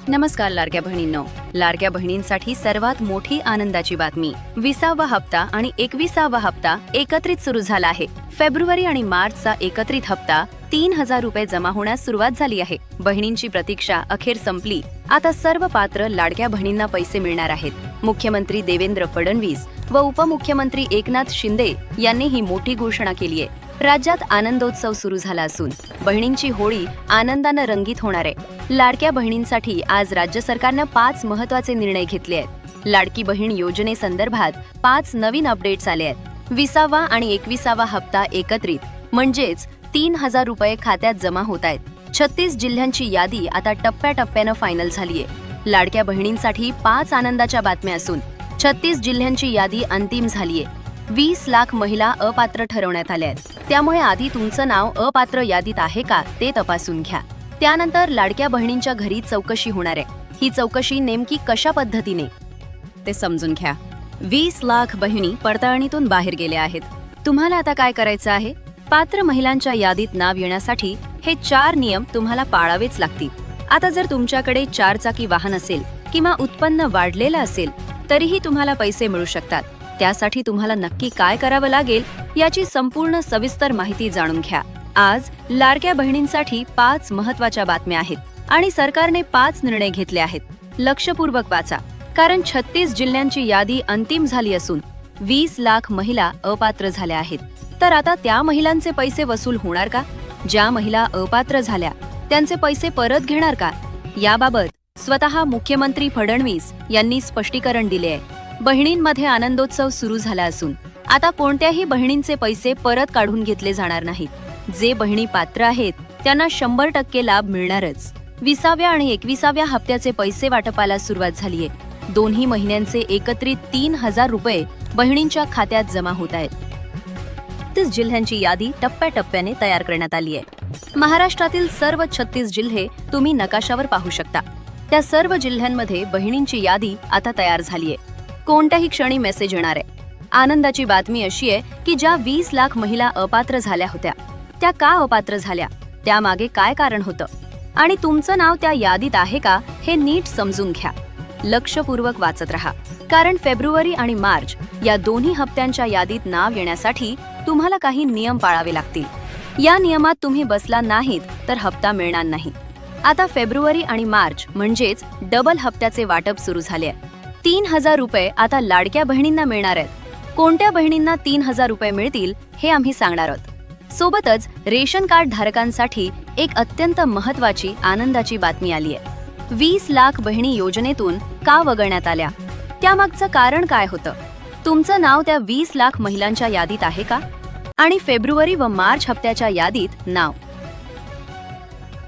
नमस्कार लाडक्या बहिणींनो. लाडक्या बहिणींसाठी सर्वात मोठी आनंदाची बातमी. 20वा हप्ता आणि 21वा हप्ता एकत्रित सुरू झाला आहे. फेब्रुवारी आणि मार्चचा एकत्रित हप्ता 3000 रुपये जमा होण्यास सुरुवात झाली आहे. बहिणींची प्रतीक्षा अखेर संपली. आता सर्व पात्र लाडक्या बहिणींना पैसे मिळणार आहेत. मुख्यमंत्री देवेंद्र फडणवीस व उपमुख्यमंत्री एकनाथ शिंदे यांनी ही मोठी घोषणा केली आहे. राज्यात आनंदोत्सव सुरू झाला असून बहिणींची होळी आनंदानं रंगीत होणार आहे. लाडक्या बहिणींसाठी आज राज्य सरकारनं 5 महत्त्वाचे निर्णय घेतले आहेत. लाडकी बहीण योजनेसंदर्भात 5 नवीन अपडेट्स आले आहेत. 20वा आणि 21वा हप्ता एकत्रित म्हणजेच 3000 रुपये खात्यात जमा होत आहेत. 36 जिल्ह्यांची यादी आता टप्प्याटप्प्यानं फायनल झालीय. लाडक्या बहिणींसाठी 5 आनंदाच्या बातम्या असून 36 जिल्ह्यांची यादी अंतिम झालीय. 20 लाख महिला अपात्र ठरवण्यात आल्या आहेत. त्यामुळे आधी तुमचं नाव अपात्र यादीत आहे का ते तपासून घ्या. त्यानंतर लाडक्या बहिणींच्या घरी चौकशी होणार आहे. ही चौकशी नेमकी कशा पद्धतीने ते समजून घ्या. 20 लाख बहिणी पडताळणीतून बाहेर गेल्या आहेत. तुम्हाला आता काय करायचं आहे? पात्र महिलांच्या यादीत नाव येण्यासाठी हे 4 नियम तुम्हाला पाळावेच लागतील. आता जर तुमच्याकडे 4 चाकी वाहन असेल किंवा उत्पन्न वाढलेलं असेल तरीही तुम्हाला पैसे मिळू शकतात. त्यासाठी तुम्हाला नक्की काय करावं लागेल याची संपूर्ण सविस्तर माहिती जाणून घ्या. आज लाडक्या बहिणींसाठी 5 महत्त्वाच्या बातम्या आहेत आणि सरकारने 5 निर्णय घेतले आहेत. लक्षपूर्वक वाचा, कारण 36 जिल्ह्यांची यादी अंतिम झाली असून 20 लाख महिला अपात्र झाल्या आहेत. तर आता त्या महिलांचे पैसे वसूल होणार का? ज्या महिला अपात्र झाल्या त्यांचे पैसे परत घेणार का? याबाबत स्वतः मुख्यमंत्री फडणवीस यांनी स्पष्टीकरण दिले आहे. बहिणींमध्ये आनंदोत्सव सुरू झाला असून आता कोणत्याही बहिणींचे पैसे परत काढून घेतले जाणार नाहीत. जे बहिणी पात्र आहेत त्यांना 100% लाभ मिळणारच. 20व्या आणि 21व्या हप्त्याचे पैसे वाटपाला सुरुवात झालीय. दोन्ही महिन्यांचे एकत्रित 3000 रुपये बहिणींच्या खात्यात जमा होत आहेत. 36 जिल्ह्यांची यादी टप्प्याटप्प्याने तयार करण्यात आली आहे. महाराष्ट्रातील सर्व 36 जिल्हे तुम्ही नकाशावर पाहू शकता. त्या सर्व जिल्ह्यांमध्ये बहिणींची यादी आता तयार झालीय. कोणत्याही क्षणी मेसेज येणार आहे. आनंदाची बातमी अशी आहे की ज्या 20 लाख महिला अपात्र झाल्या होत्या त्या का अपात्र झाल्या, त्यामागे काय कारण होतं आणि तुमचं नाव त्या यादीत आहे का हे नीट समजून घ्या. लक्षपूर्वक वाचत रहा, कारण फेब्रुवारी आणि मार्च या दोन्ही हप्त्यांच्या यादीत नाव येण्यासाठी तुम्हाला काही नियम पाळावे लागतील. या नियमात तुम्ही बसला नाहीत तर हप्ता मिळणार नाही. आता फेब्रुवारी आणि मार्च म्हणजेच डबल हप्त्याचे वाटप सुरू झाले आहे. 3000 रुपये आता लाडक्या बहिणींना मिळणार आहेत. कोणत्या बहिणींना 3000 रुपये मिळतील हे आम्ही सांगणार आहोत. सोबतच रेशन कार्ड धारकांसाठी एक अत्यंत महत्त्वाची आनंदाची बातमी आली आहे. 20 लाख बहिणी योजनेतून का वगळण्यात आल्या, त्यामागचं कारण काय होतं? तुमचं नाव त्या 20 लाख महिलांच्या यादीत आहे का? आणि फेब्रुवारी व मार्च हप्त्याच्या यादीत नाव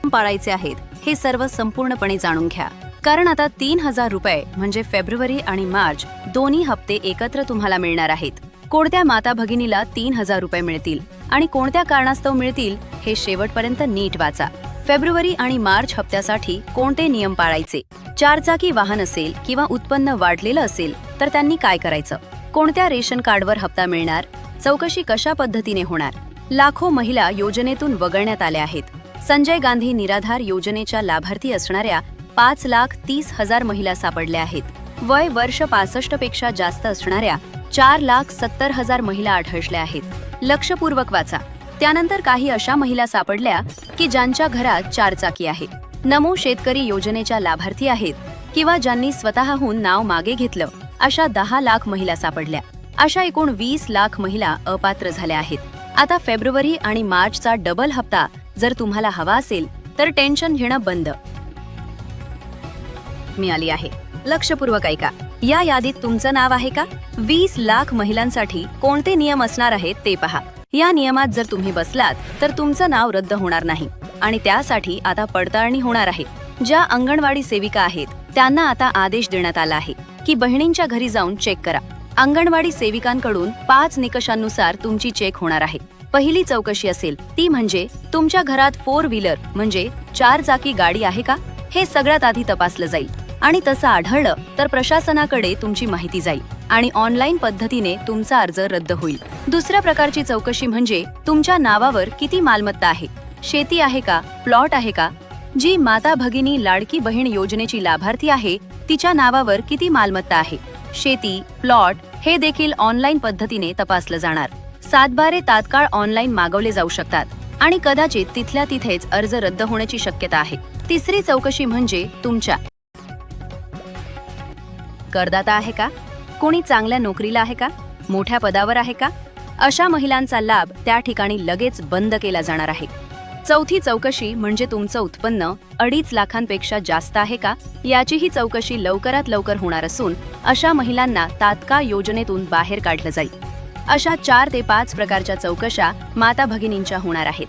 पाळायचे आहेत हे सर्व संपूर्णपणे जाणून घ्या. कारण आता 3000 रुपये म्हणजे फेब्रुवारी आणि मार्च दोन्ही हप्ते एकत्र तुम्हाला मिळणार आहेत. कोणत्या माता भगिनीला 3000 रुपये मिळतील आणि कोणत्या कारणास्तव मिळतील हे शेवटपर्यंत नीट वाचा. फेब्रुवारी आणि मार्च हप्त्यासाठी कोणते नियम पाळायचे? 4 चाकी वाहन असेल किंवा उत्पन्न वाढलेलं असेल तर त्यांनी काय करायचं? कोणत्या रेशन कार्डवर हप्ता मिळणार? चौकशी कशा पद्धतीने होणार? लाखो महिला योजनेतून वगळण्यात आल्या आहेत. संजय गांधी निराधार योजनेच्या लाभार्थी असणाऱ्या 5,30,000 महिला सापडल्या आहेत. वय वर्ष 65 पेक्षा जास्त असणाऱ्या 4,70,000 महिला आढळल्या आहेत. लक्षपूर्वक वाचा. त्यानंतर काही अशा महिला सापडल्या की ज्यांच्या घरात 4 चाकी आहे, नमो शेतकरी योजनेच्या लाभार्थी आहेत किंवा ज्यांनी स्वतःहून नाव मागे घेतलं, अशा 10 लाख महिला सापडल्या. अशा एकूण 20 लाख महिला अपात्र झाल्या आहेत. आता फेब्रुवारी आणि मार्चचा डबल हप्ता जर तुम्हाला हवा असेल तर टेन्शन घेणं बंद मिळाली आहे. लक्षपूर्वक ऐका. या यादीत तुमचं नाव आहे का? 20 लाख महिलांसाठी कोणते नियम असणार आहेत ते पहा. या नियमात जर तुम्ही बसलात तर तुमचं नाव रद्द होणार नाही आणि त्यासाठी आता पडताळणी होणार आहे. ज्या अंगणवाडी सेविका आहेत त्यांना आता आदेश देण्यात आला आहे की बहिणींच्या घरी जाऊन चेक करा. अंगणवाडी सेविकांकडून 5 निकषांनुसार तुमची चेक होणार आहे. पहिली चौकशी असेल ती म्हणजे तुमच्या घरात 4 व्हीलर म्हणजे 4 चाकी गाडी आहे का हे सगळ्यात आधी तपासलं जाईल आणि तसं आढळलं तर प्रशासनाकडे तुमची माहिती जाईल आणि ऑनलाईन पद्धतीने तुमचा अर्ज रद्द होईल. दुसऱ्या प्रकारची चौकशी म्हणजे तुमच्या नावावर किती मालमत्ता आहे, शेती आहे का, प्लॉट आहे का, जी माता भगिनी लाडकी बहीण योजनेची लाभार्थी आहे तिच्या नावावर किती मालमत्ता आहे, शेती, प्लॉट हे देखील ऑनलाईन पद्धतीने तपासलं जाणार. 7/12 तात्काळ ऑनलाईन मागवले जाऊ शकतात आणि कदाचित तिथल्या तिथेच अर्ज रद्द होण्याची शक्यता आहे. तिसरी चौकशी म्हणजे तुमच्या करदाता आहे का, कोणी चांगल्या नोकरीला आहे का, मोठ्या पदावर आहे का, अशा महिलांचा लाभ त्या ठिकाणी लगेच बंद केला जाणार आहे. चौथी चौकशी म्हणजे तुमचं उत्पन्न 2.5 लाखांपेक्षा जास्त आहे का, याचीही चौकशी लवकरात लवकर होणार असून अशा महिलांना तात्काळ योजनेतून बाहेर काढलं जाईल. अशा 4 ते 5 प्रकारच्या चौकशा माता भगिनींच्या होणार आहेत.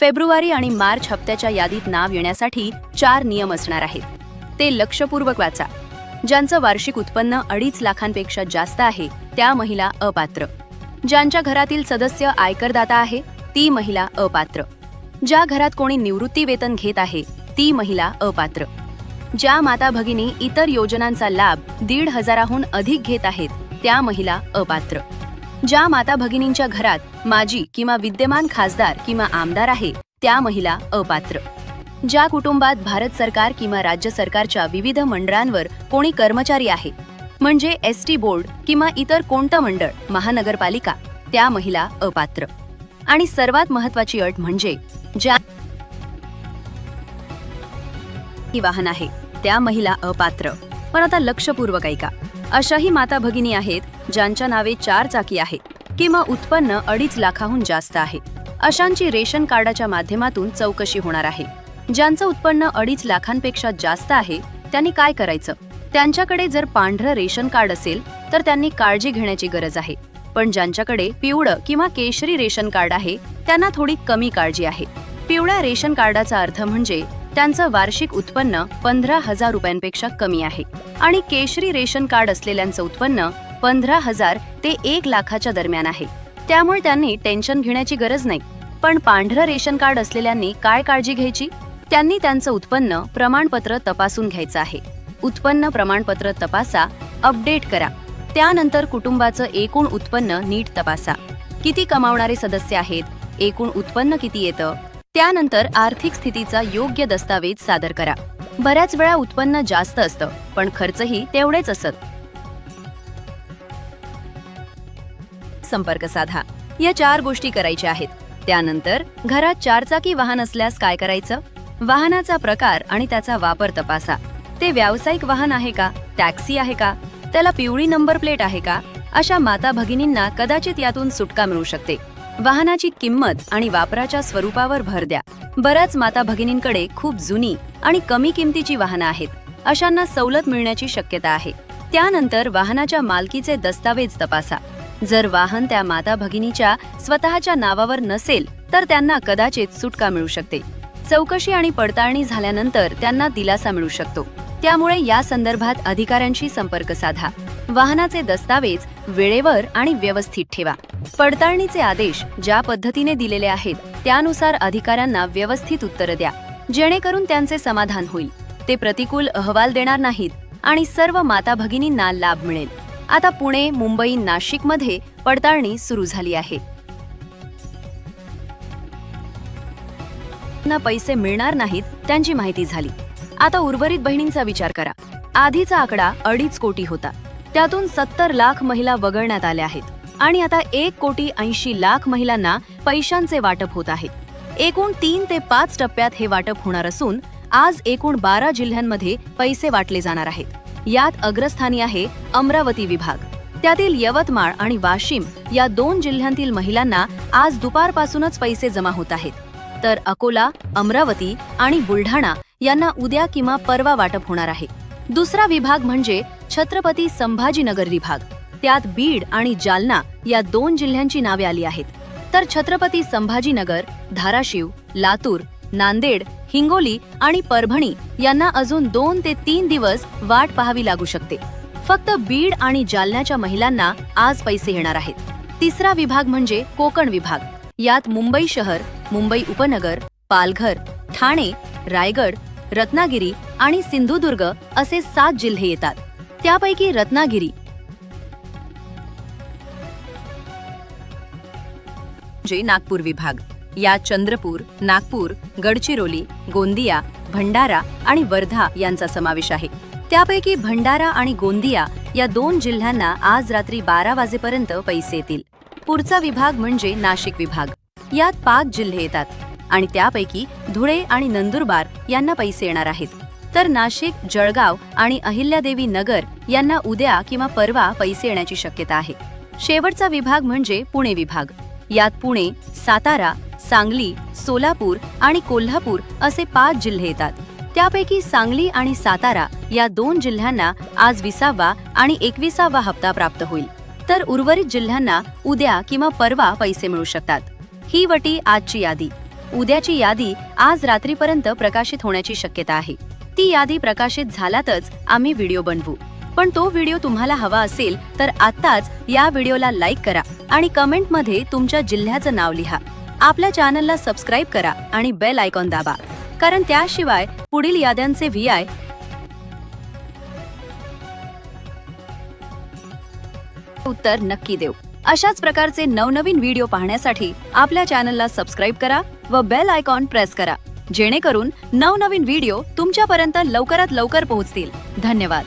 फेब्रुवारी आणि मार्च हप्त्याच्या यादीत नाव येण्यासाठी 4 नियम असणार आहेत. ते लक्षपूर्वक वाचा. ज्यांचं वार्षिक उत्पन्न 2.5 लाखांपेक्षा जास्त आहे त्या महिला अपात्र. ज्यांच्या घरातील सदस्य आयकरदाता आहे ती महिला अपात्र. ज्या घरात कोणी निवृत्ती वेतन घेत आहे ती महिला अपात्र. ज्या माता भगिनी इतर योजनांचा लाभ 1,500हून अधिक घेत आहेत त्या महिला अपात्र. ज्या माता भगिनींच्या घरात माजी किंवा विद्यमान खासदार किंवा आमदार आहे त्या महिला अपात्र. ज्या कुटुंबात भारत सरकार किंवा राज्य सरकारच्या विविध मंडळांवर कोणी कर्मचारी आहे म्हणजे एसटी बोर्ड किंवा इतर कोणतं मंडळ, महानगरपालिका, त्या महिला अपात्र. आणि सर्वात महत्त्वाची अट म्हणजे ज्या वाहन आहे त्या महिला अपात्र. पण आता लक्षपूर्वक ऐका. अशाही माता भगिनी आहेत ज्यांच्या नावे 4 चाकी आहे किंवा उत्पन्न 2.5 लाखाहून जास्त आहे. अशांची रेशन कार्डाच्या माध्यमातून चौकशी होणार आहे. ज्यांचं उत्पन्न 2.5 लाखांपेक्षा जास्त आहे त्यांनी काय करायचं? त्यांच्याकडे जर पांढरं रेशन कार्ड असेल तर त्यांनी काळजी घेण्याची गरज आहे. पण ज्यांच्याकडे पिवळं किंवा केशरी रेशन कार्ड आहे त्यांना थोडी कमी काळजी आहे. पिवळ्या रेशन कार्डाचा अर्थ म्हणजे त्यांचं वार्षिक उत्पन्न 15,000 रुपयांपेक्षा कमी आहे आणि केशरी रेशन कार्ड असलेल्यांचं उत्पन्न 15,000 ते 1 लाखाच्या दरम्यान आहे. त्यामुळे त्यांनी टेन्शन घेण्याची गरज नाही. पण पांढरं रेशन कार्ड असलेल्यांनी काय काळजी घ्यायची? त्यांनी त्यांचं उत्पन्न प्रमाणपत्र तपासून घ्यायचं आहे. उत्पन्न प्रमाणपत्र तपासा, अपडेट करा. त्यानंतर कुटुंबाचं एकूण उत्पन्न नीट तपासा. किती कमावणारे सदस्य आहेत, एकूण उत्पन्न किती येतं, त्यानंतर आर्थिक स्थितीचा योग्य दस्तावेज सादर करा. बऱ्याच वेळा उत्पन्न जास्त असतं पण खर्चही तेवढेच असत. संपर्क साधा. या 4 गोष्टी करायच्या आहेत. त्यानंतर घरात 4 चाकी वाहन असल्यास काय करायचं? वाहनाचा प्रकार आणि त्याचा वापर तपासा. ते व्यावसायिक वाहन आहे का, टॅक्सी आहे का, त्याला पिवळी नंबर प्लेट आहे का? अशा माता भगिनींना कदाचित यातून सुटका मिळू शकते. वाहनाची किंमत आणि वापराच्या स्वरूपावर भर द्या. बऱ्याच माता भगिनींकडे खूप जुनी आणि कमी किमतीची वाहनं आहेत. अशांना सवलत मिळण्याची शक्यता आहे. त्यानंतर वाहनाच्या मालकीचे दस्तावेज तपासा. जर वाहन त्या माता भगिनीच्या स्वतःच्या नावावर नसेल तर त्यांना कदाचित सुटका मिळू शकते. चौकशी आणि पडताळणी झाल्यानंतर त्यांना दिलासा मिळू शकतो. त्यामुळे या संदर्भात अधिकाऱ्यांशी संपर्क साधा. वाहनाचे दस्तावेज वेळेवर आणि व्यवस्थित ठेवा. पडताळणीचे आदेश ज्या पद्धतीने दिलेले आहेत त्यानुसार अधिकाऱ्यांना व्यवस्थित उत्तरं द्या, जेणेकरून त्यांचे समाधान होईल. ते प्रतिकूल अहवाल देणार नाहीत आणि सर्व माता भगिनींना लाभ मिळेल. आता पुणे, मुंबई, नाशिकमध्ये पडताळणी सुरू झाली आहे. पैसे मिळणार नाहीत त्यांची माहिती झाली. आता उर्वरित बहिणींचा विचार करा. आधीचा आकडा 2.5 कोटी होता. त्यातून 70 लाख महिला वगळण्यात आल्या आहेत आणि आता 1,80,00,000 महिलांना पैशांचे वाटप होत आहे. एकूण 3 ते 5 टप्प्यात हे वाटप होणार असून आज एकूण 12 जिल्ह्यांमध्ये पैसे वाटले जाणार आहेत. यात अग्रस्थानी आहे अमरावती विभाग. त्यातील यवतमाळ आणि वाशिम या 2 जिल्ह्यांतील महिलांना आज दुपारपासूनच पैसे जमा होत आहेत. तर अकोला, अमरावती आणि बुलढाणा यांना उद्या किंवा परवा वाटप होणार आहे. दुसरा विभाग म्हणजे छत्रपती संभाजीनगर विभाग. त्यात बीड आणि जालना या 2 जिल्ह्यांची नावे आली आहेत. तर छत्रपती संभाजीनगर, धाराशिव, लातूर, नांदेड, हिंगोली आणि परभणी यांना अजून 2 ते 3 दिवस वाट पाहावी लागू शकते. फक्त बीड आणि जालन्याच्या महिलांना आज पैसे येणार आहेत. तिसरा विभाग म्हणजे कोकण विभाग. यात मुंबई शहर, मुंबई उपनगर, पालघर, ठाणे, रायगड, रत्नागिरी आणि सिंधुदुर्ग असे 7 जिल्हे येतात. त्यापैकी रत्नागिरी जे नागपूर विभाग, यात चंद्रपूर, नागपूर, गडचिरोली, गोंदिया, भंडारा आणि वर्धा यांचा समावेश आहे। त्यापैकी भंडारा आणि गोंदिया या 2 जिल्ह्यांना आज रात्री 12 वाजेपर्यंत पैसे येतील। पुढचा विभाग म्हणजे नाशिक विभाग। यात 5 जिल्हे येतात आणि त्यापैकी धुळे आणि नंदुरबार यांना पैसे येणार आहेत। तर नाशिक, जळगाव आणि अहिल्यादेवी नगर यांना उद्या किंवा परवा पैसे येण्याची शक्यता आहे। शेवटचा विभाग म्हणजे पुणे विभाग। यात पुणे, सातारा, सांगली, सोलापूर आणि कोल्हापूर असे 5 जिल्हे येतात। त्यापैकी सांगली आणि सातारा या 2 जिल्ह्यांना आज 20वा आणि 21वा हप्ता प्राप्त होईल, तर उर्वरित जिल्ह्यांना उद्या किंवा परवा पैसे मिळू शकतात। ही वटी आजची यादी। उद्याची यादी आज रात्रीपर्यंत प्रकाशित होण्याची शक्यता आहे। ती यादी प्रकाशित झाल्यातच आम्ही व्हिडिओ बनवू, पण तो व्हिडिओ तुम्हाला हवा असेल तर आत्ताच या व्हिडिओला लाईक करा आणि कमेंटमध्ये तुमच्या जिल्ह्याचं नाव लिहा। आपल्या चॅनलला सबस्क्राईब करा आणि बेल आयकॉन दाबा, कारण त्याशिवाय पुढील याद्यांचे VI उत्तर नक्की देऊ। अशाच प्रकारचे नवनवीन व्हिडिओ पाहण्यासाठी आपल्या चॅनलला सबस्क्राईब करा व बेल आयकॉन प्रेस करा, जेणेकरून नवनवीन व्हिडिओ तुमच्यापर्यंत लवकरात लवकर पोहोचतील। धन्यवाद।